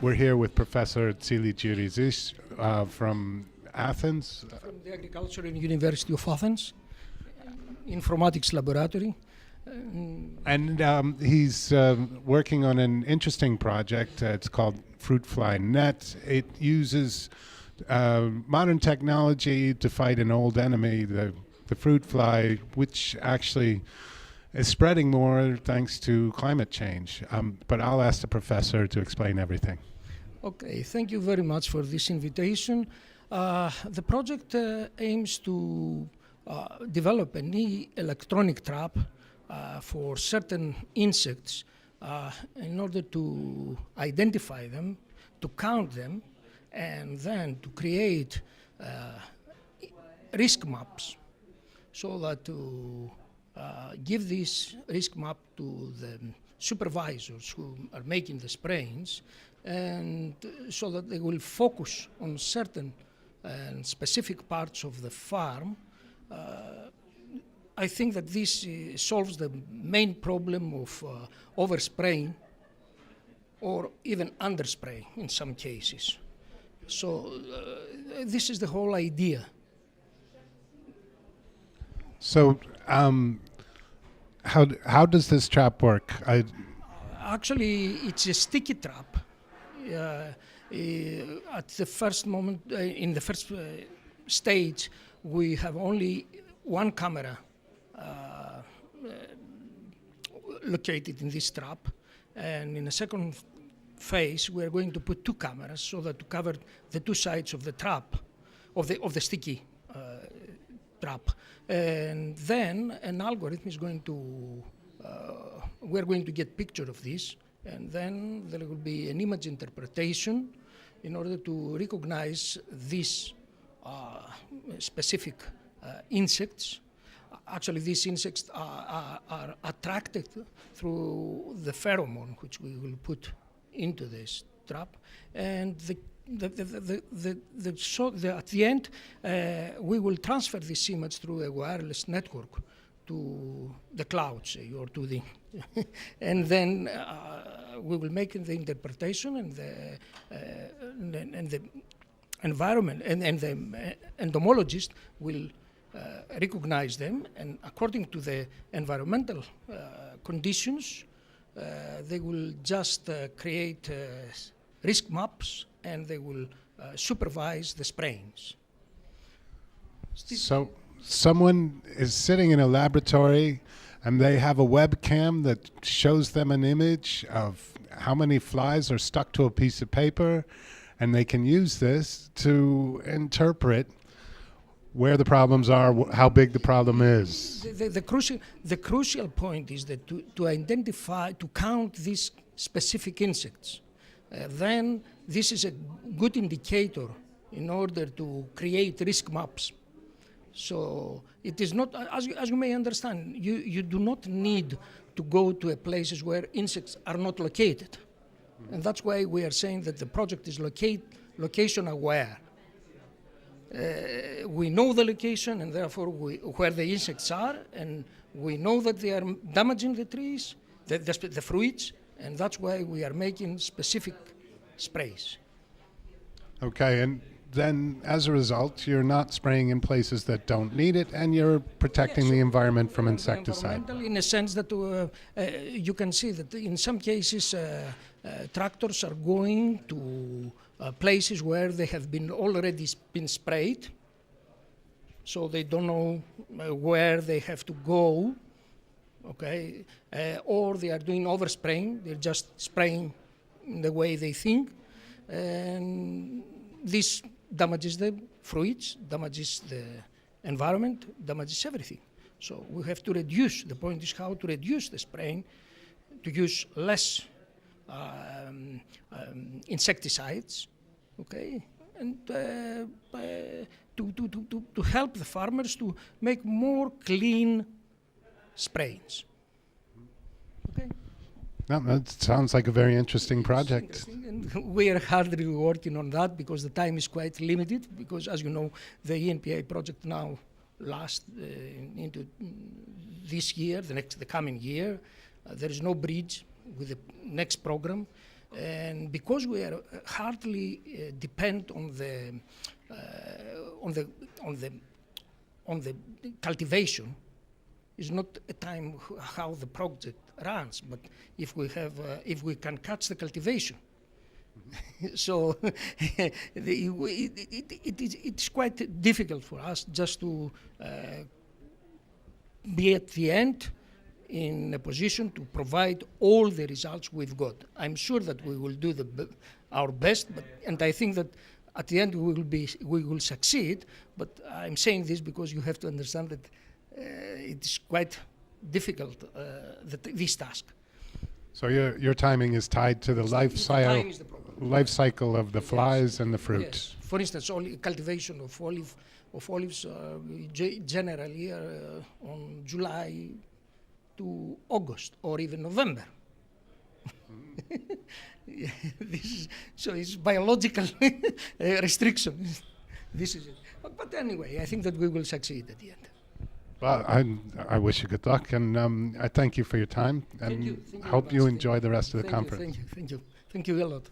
We're here with Professor Tsiligiridis from Athens. From the Agricultural University of Athens, Informatics Laboratory. And he's working on an interesting project. It's called FruitFlyNet. It uses modern technology to fight an old enemy, the fruit fly, which actually is spreading more thanks to climate change. But I'll ask the professor to explain everything. Okay, thank you very much for this invitation. The project aims to develop an electronic trap for certain insects in order to identify them, to count them, and then to create risk maps so that to give this risk map to the supervisors who are making the sprayings, and so that they will focus on certain and specific parts of the farm. I think that this solves the main problem of overspraying or even underspray in some cases. So this is the whole idea. So how does this trap work? Actually, it's a sticky trap. At the first moment, in the first stage, we have only one camera located in this trap, and in a second phase, we are going to put two cameras so that to cover the two sides of the trap, of the sticky trap, and then an algorithm is going to. We're going to get picture of this, and then there will be an image interpretation in order to recognize these specific insects. Actually, these insects are attracted through the pheromone which we will put into this trap, and at the end we will transfer this image through a wireless network to the cloud, say, or to the and then we will make the interpretation, and the environment and the entomologist will recognize them, and according to the environmental conditions, they will just create risk maps, and they will supervise the sprayings. So someone is sitting in a laboratory and they have a webcam that shows them an image of how many flies are stuck to a piece of paper, and they can use this to interpret where the problems are, how big the problem is. The crucial point is that to identify, to count these specific insects, then this is a good indicator in order to create risk maps. So it is not, as you may understand, you do not need to go to places where insects are not located. And that's why we are saying that the project is location aware. We know the location, and therefore where the insects are, and we know that they are damaging the trees, the fruits, and that's why we are making specific sprays. Okay, and then as a result, you're not spraying in places that don't need it, and you're protecting the environment from insecticide. In a sense that you can see that in some cases tractors are going to places where they have already been sprayed, so they don't know where they have to go, okay, or they are doing overspraying, they're just spraying the way they think, and this damages the fruits, damages the environment, damages everything. So we have to reduce, the point is how to reduce the spraying, to use less insecticides, okay, and to help the farmers to make more clean sprayings. Okay. No, that sounds like a very interesting project. And we are hardly working on that because the time is quite limited, because as you know, the ENPA project now lasts into this year, the coming year. There is no bridge with the next program. And because we are hardly depend on the cultivation, is not a time how the project runs, but if we can catch the cultivation. So it's quite difficult for us just to be at the end in a position to provide all the results we've got. I'm sure that we will do our best, and I think that at the end we will succeed. But I'm saying this because you have to understand that it's quite difficult, this task. So your timing is tied to the life cycle of the flies and the fruit. Yes. For instance, cultivation of olives generally on July to August or even November. So it's biological restriction. This is it. But anyway, I think that we will succeed at the end. Well, I wish you good luck, and I thank you for your time, and Thank you hope very you much. enjoy the rest of the conference. Thank you a lot.